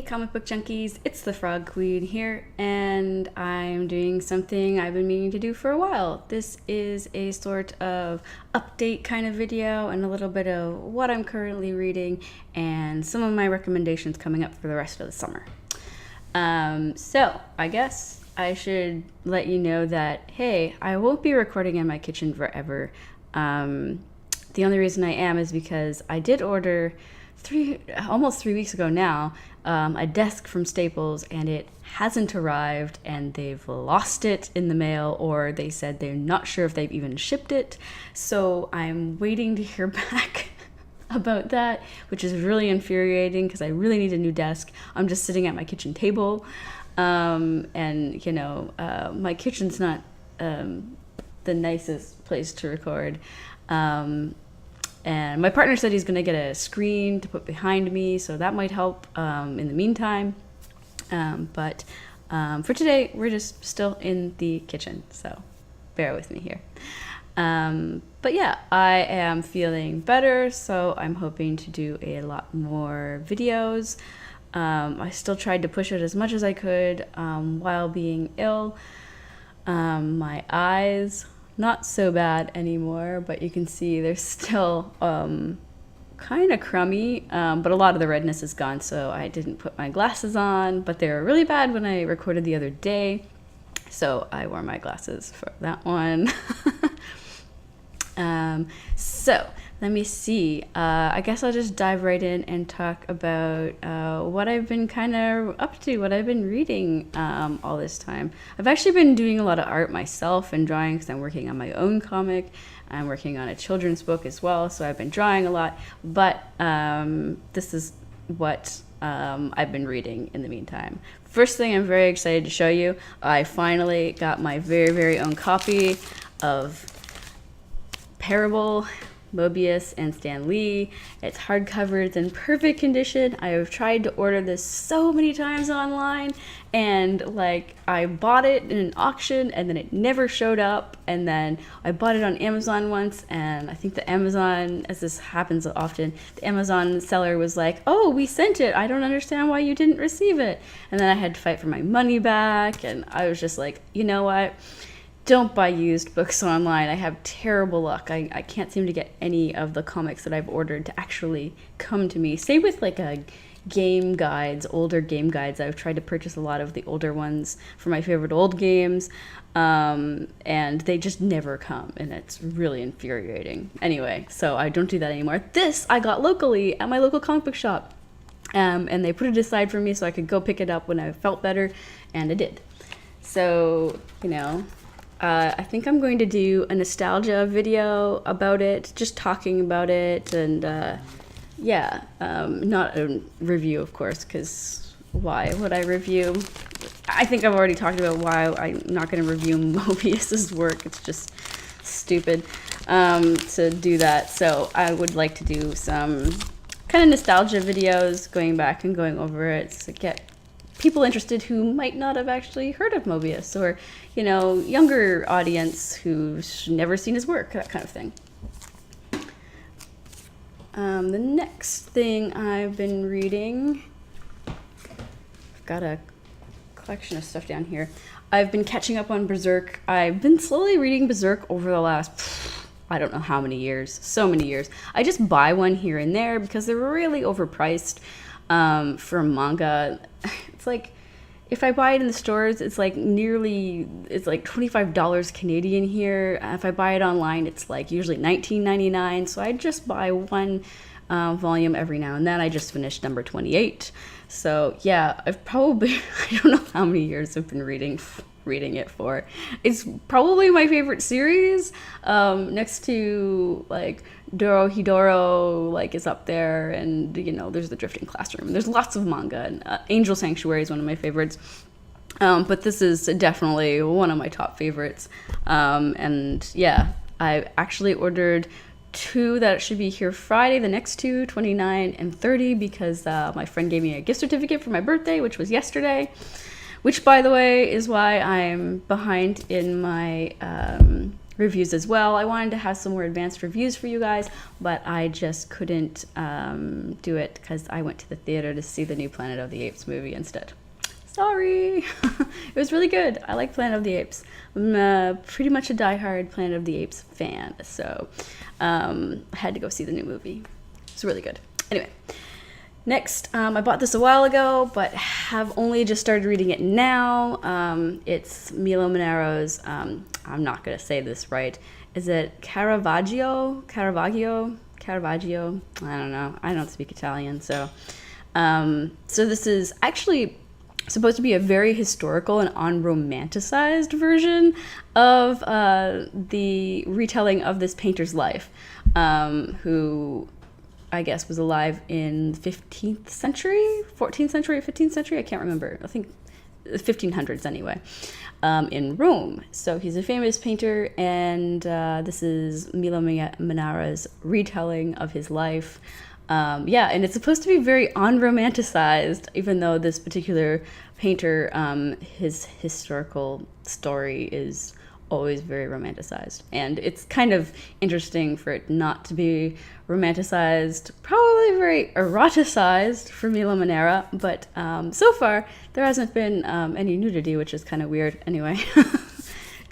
Hey comic book junkies, it's the Frog Queen here, and I'm doing something I've been meaning to do for a while. This is a sort of update kind of video and a little bit of what I'm currently reading and some of my recommendations coming up for the rest of the summer. So I guess I should let you know that, hey, I won't be recording in my kitchen forever. The only reason I am is because I did order almost 3 weeks ago now, a desk from Staples, and it hasn't arrived, and they've lost it in the mail, or they said they're not sure if they've even shipped it. So I'm waiting to hear back about that, which is really infuriating because I really need a new desk. I'm just sitting at my kitchen table, and you know, my kitchen's not the nicest place to record. And my partner said he's going to get a screen to put behind me, so that might help in the meantime. But for today, we're just still in the kitchen, so bear with me here. But yeah, I am feeling better, so I'm hoping to do a lot more videos. I still tried to push it as much as I could while being ill. My eyes, not so bad anymore, but you can see they're still kind of crummy, but a lot of the redness is gone, so I didn't put my glasses on, but they were really bad when I recorded the other day, so I wore my glasses for that one. So let me see, I guess I'll just dive right in and talk about what I've been kind of up to, what I've been reading all this time. I've actually been doing a lot of art myself and drawing because I'm working on my own comic. I'm working on a children's book as well, so I've been drawing a lot, but this is what I've been reading in the meantime. First thing I'm very excited to show you, I finally got my very, very own copy of Parable, Mobius and Stanley. It's hardcover, it's in perfect condition. I have tried to order this so many times online, and like I bought it in an auction and then it never showed up, and then I bought it on Amazon once, and I think the Amazon, as this happens often, the Amazon seller was like, oh, we sent it, I don't understand why you didn't receive it. And then I had to fight for my money back, and I was just like, you know what? Don't buy used books online. I have terrible luck. I can't seem to get any of the comics that I've ordered to actually come to me. Same with like game guides, older game guides. I've tried to purchase a lot of the older ones for my favorite old games, and they just never come, and it's really infuriating. Anyway, so I don't do that anymore. This I got locally at my local comic book shop, and they put it aside for me so I could go pick it up when I felt better, and I did. So, you know, I think I'm going to do a nostalgia video about it, just talking about it, and yeah, not a review, of course, because why would I review? I think I've already talked about why I'm not going to review Mobius's work. It's just stupid to do that. So I would like to do some kind of nostalgia videos, going back and going over it to get people interested who might not have actually heard of Mobius, or, you know, younger audience who's never seen his work, that kind of thing. The next thing I've been reading, I've got a collection of stuff down here. I've been catching up on Berserk. I've been slowly reading Berserk over the last, I don't know how many years, so many years. I just buy one here and there because they're really overpriced for manga. It's like, if I buy it in the stores, it's like $25 Canadian here. If I buy it online, it's like usually $19.99. So I just buy one volume every now and then. I just finished number 28. So yeah, I've probably, I don't know how many years I've been reading it for. It's probably my favorite series, next to like Dorohedoro, like, is up there, and you know, there's the Drifting Classroom. There's lots of manga, and Angel Sanctuary is one of my favorites, but this is definitely one of my top favorites. And yeah, I actually ordered 2 that should be here Friday, the next 2, 29 and 30, because my friend gave me a gift certificate for my birthday, which was yesterday, which, by the way, is why I'm behind in my reviews as well. I wanted to have some more advanced reviews for you guys, but I just couldn't do it because I went to the theater to see the new Planet of the Apes movie instead. Sorry. It was really good. I like Planet of the Apes. I'm pretty much a diehard Planet of the Apes fan, so I had to go see the new movie. It's really good. Anyway, next, I bought this a while ago, but have only just started reading it now. It's Milo Manero's, I'm not going to say this right. Is it Caravaggio? I don't know. I don't speak Italian, so this is actually supposed to be a very historical and unromanticized version of the retelling of this painter's life, who I guess was alive in the 15th century, 14th century, 15th century, I can't remember. I think the 1500s anyway, in Rome. So he's a famous painter, and this is Milo Manero's retelling of his life. And it's supposed to be very unromanticized, even though this particular painter, his historical story is always very romanticized. And it's kind of interesting for it not to be romanticized, probably very eroticized for Milo Manero, but so far there hasn't been any nudity, which is kind of weird anyway.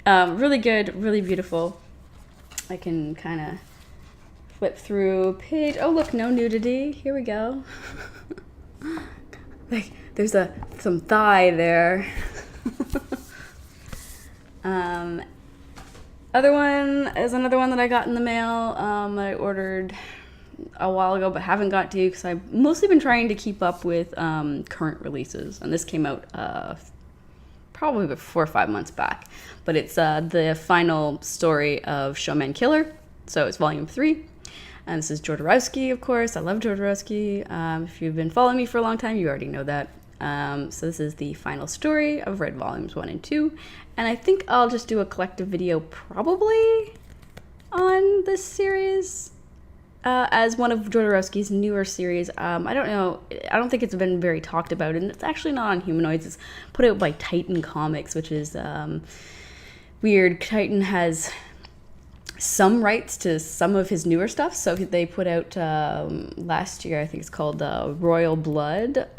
Really good, really beautiful. I can kind of flip through page. Oh, look, no nudity. Here we go. Like, there's some thigh there. Other one is another one that I got in the mail. I ordered a while ago, but haven't got to because I've mostly been trying to keep up with current releases. And this came out probably about 4 or 5 months back. But it's the final story of Mankiller. So it's volume 3. And this is Jodorowsky, of course. I love Jodorowsky. If you've been following me for a long time, you already know that. So this is the final story. I've read volumes 1 and 2. And I think I'll just do a collective video probably on this series as one of Jodorowsky's newer series. I don't know. I don't think it's been very talked about. And it's actually not on Humanoids. It's put out by Titan Comics, which is weird. Titan has some rights to some of his newer stuff. So they put out last year, I think it's called Royal Blood,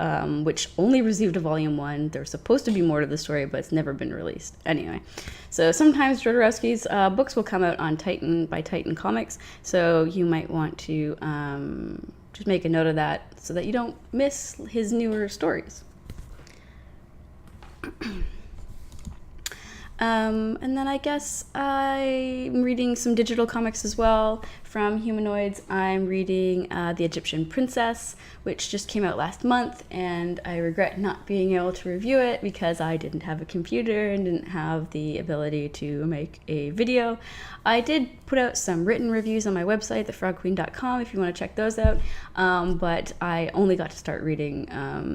which only received a volume 1. There's supposed to be more to the story, but it's never been released. Anyway, so sometimes Jodorowsky's books will come out on Titan by Titan Comics. So you might want to just make a note of that so that you don't miss his newer stories. And then I guess I'm reading some digital comics as well from Humanoids. I'm reading The Egyptian Princess, which just came out last month, and I regret not being able to review it because I didn't have a computer and didn't have the ability to make a video. I did put out some written reviews on my website, thefrogqueen.com, if you want to check those out, but I only got to start reading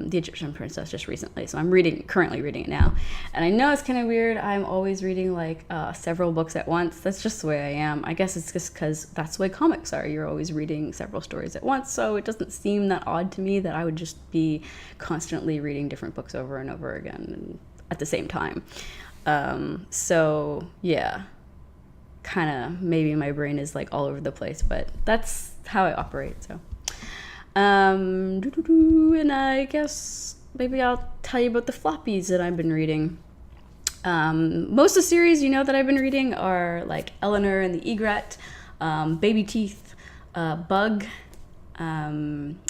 The Egyptian Princess just recently, so I'm currently reading it now. And I know it's kind of weird. I'm always reading like several books at once. That's just the way I am. I guess it's just because that's the way comics are. You're always reading several stories at once, so it doesn't seem that odd to me that I would just be constantly reading different books over and over again at the same time. So yeah, kind of maybe my brain is like all over the place, but that's how I operate. So and I guess maybe I'll tell you about the floppies that I've been reading. Most of the series that I've been reading are like Eleanor and the Egret, Baby Teeth, Bug,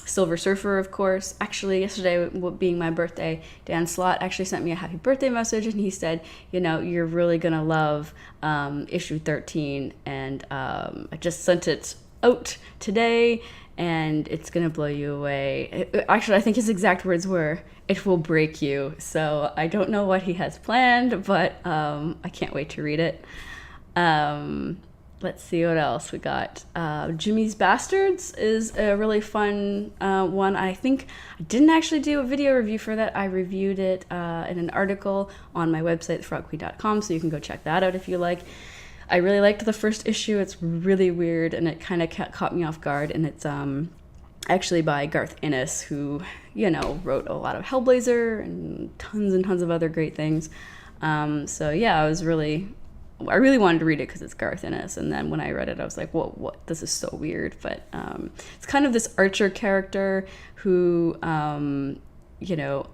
Silver Surfer, of course. Actually, yesterday being my birthday, Dan Slott actually sent me a happy birthday message, and he said, you're really gonna love issue 13, and I just sent it out today, and it's gonna blow you away. Actually, I think his exact words were, "It will break you." So I don't know what he has planned, but I can't wait to read it. Let's see what else we got. Jimmy's Bastards is a really fun one. I think I didn't actually do a video review for that. I reviewed it in an article on my website, thefrogqueen.com, so you can go check that out if you like. I really liked the first issue. It's really weird, and it kind of caught me off guard, and it's actually by Garth Ennis, who, wrote a lot of Hellblazer and tons of other great things. So yeah, I was really I really wanted to read it because it's Garth Ennis, and then when I read it, I was like, "Whoa, what? This is so weird." But it's kind of this Archer character who, you know,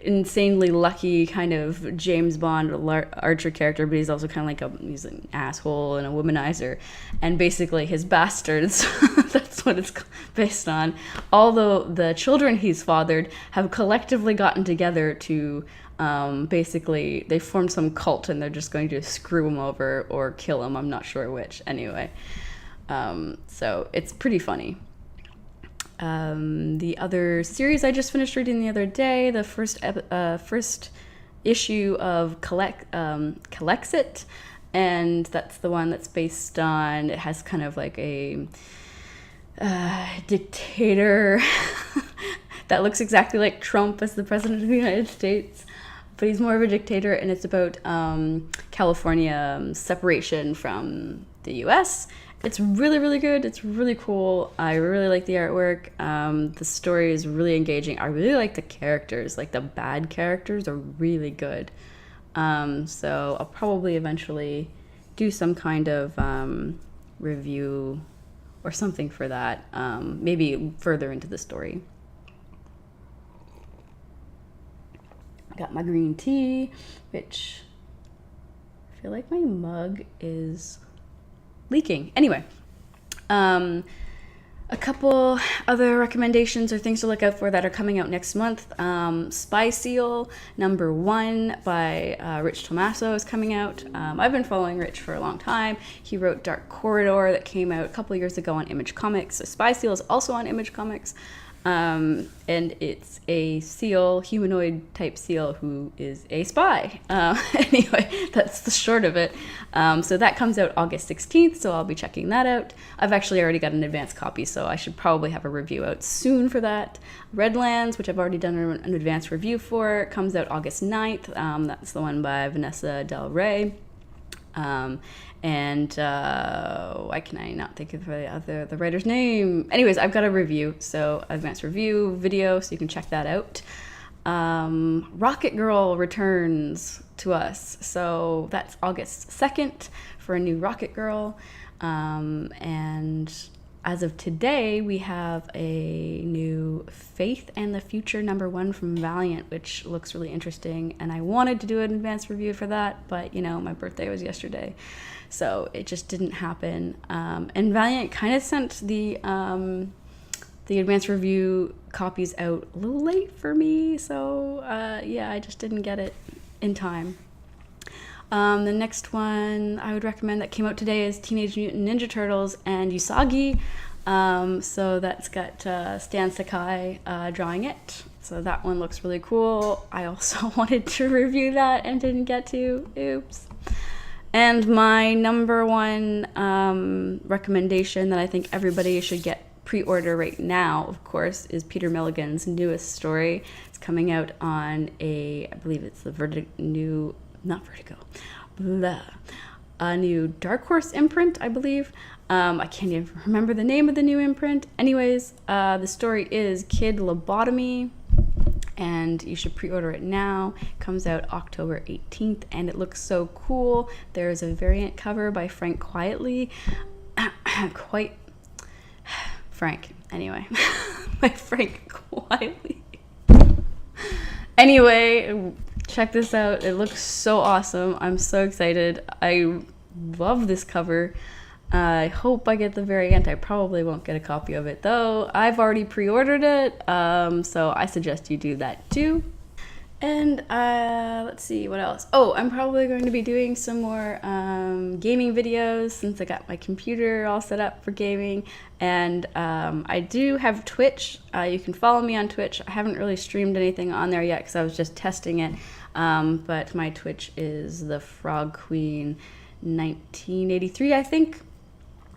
insanely lucky kind of James Bond Archer character, but he's also kind of like he's an asshole and a womanizer, and basically his bastards. That's what it's based on. Although the children he's fathered have collectively gotten together to. Basically, they formed some cult and they're just going to screw him over or kill him. I'm not sure which. Anyway, so it's pretty funny. The other series I just finished reading the other day, the first issue of Collexit, and that's the one that's based on, it has kind of like a dictator that looks exactly like Trump as the president of the United States. But he's more of a dictator, and it's about California separation from the U.S. It's really, really good. It's really cool. I really like the artwork. The story is really engaging. I really like the characters. Like, the bad characters are really good. So I'll probably eventually do some kind of review or something for that, maybe further into the story. Got my green tea, which I feel like my mug is leaking. Anyway, a couple other recommendations or things to look out for that are coming out next month. Spy Seal #1 by Rich Tomaso is coming out. I've been following Rich for a long time. He wrote Dark Corridor that came out a couple years ago on Image Comics. So Spy Seal is also on Image Comics. And it's a seal, humanoid type seal, who is a spy. Anyway, that's the short of it. So that comes out August 16th, so I'll be checking that out. I've actually already got an advance copy, so I should probably have a review out soon for that. Redlands, which I've already done an advance review for, comes out August 9th. That's the one by Vanessa Del Rey. Why can I not think of the writer's name? Anyways, I've got a review, so advanced review video, so you can check that out. Rocket Girl returns to us, so that's August 2nd for a new Rocket Girl. And as of today, we have a new Faith and the Future #1 from Valiant, which looks really interesting. And I wanted to do an advanced review for that, but you know, my birthday was yesterday, so it just didn't happen. And Valiant kind of sent the advanced review copies out a little late for me, so yeah, I just didn't get it in time. The next one I would recommend that came out today is Teenage Mutant Ninja Turtles and Usagi. So that's got Stan Sakai drawing it. So that one looks really cool. I also wanted to review that and didn't get to. Oops. And my #1 recommendation that I think everybody should get pre-order right now, of course, is Peter Milligan's newest story. It's coming out on I believe it's the a new Dark Horse imprint, I believe. I can't even remember the name of the new imprint. Anyways, the story is Kid Lobotomy, and you should pre-order it now. It comes out October 18th, and it looks so cool. There's a variant cover by Frank Anyway, by Frank Quietly. Anyway, check this out. It looks so awesome. I'm so excited. I love this cover. I hope I get the variant. I probably won't get a copy of it though. I've already pre-ordered it, so I suggest you do that too. And let's see what else. Oh, I'm probably going to be doing some more gaming videos since I got my computer all set up for gaming. And I do have Twitch. You can follow me on Twitch. I haven't really streamed anything on there yet because I was just testing it. But my Twitch is the Frog Queen 1983, I think.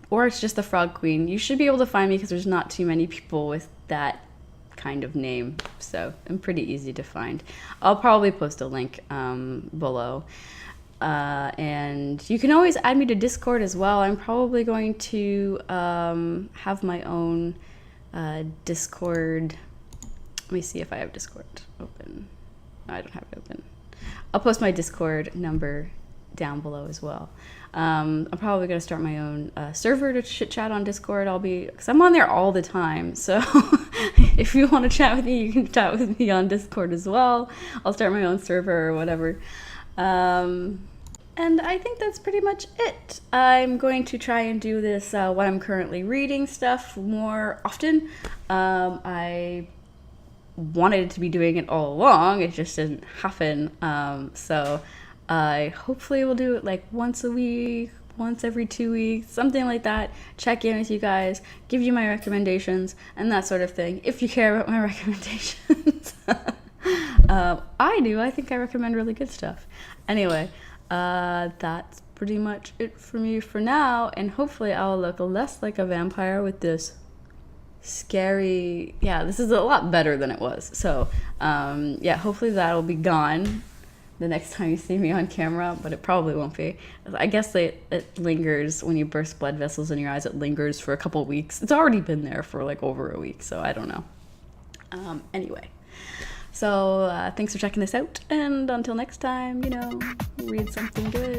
Or it's just the Frog Queen. You should be able to find me because there's not too many people with that kind of name, so I'm pretty easy to find. I'll probably post a link below, and you can always add me to Discord as well. I'm probably going to have my own Discord. Let me see if I have Discord open. No, I don't have it open. I'll post my Discord number down below as well. I'm probably going to start my own server to chit chat on Discord. Because I'm on there all the time. So if you want to chat with me, you can chat with me on Discord as well. I'll start my own server or whatever. And I think that's pretty much it. I'm going to try and do this, what I'm currently reading stuff more often. I wanted to be doing it all along. It just didn't happen. So I hopefully will do it like once a week, once every 2 weeks, something like that. Check in with you guys, give you my recommendations and that sort of thing. If you care about my recommendations. I do. I think I recommend really good stuff. Anyway, that's pretty much it for me for now. And hopefully I'll look less like a vampire with this scary, yeah, this is a lot better than it was. So, yeah, hopefully that'll be gone the next time you see me on camera, but it probably won't be. I guess it lingers when you burst blood vessels in your eyes. It lingers for a couple weeks. It's already been there for like over a week, so I don't know. Anyway, so thanks for checking this out, and until next time, read something good.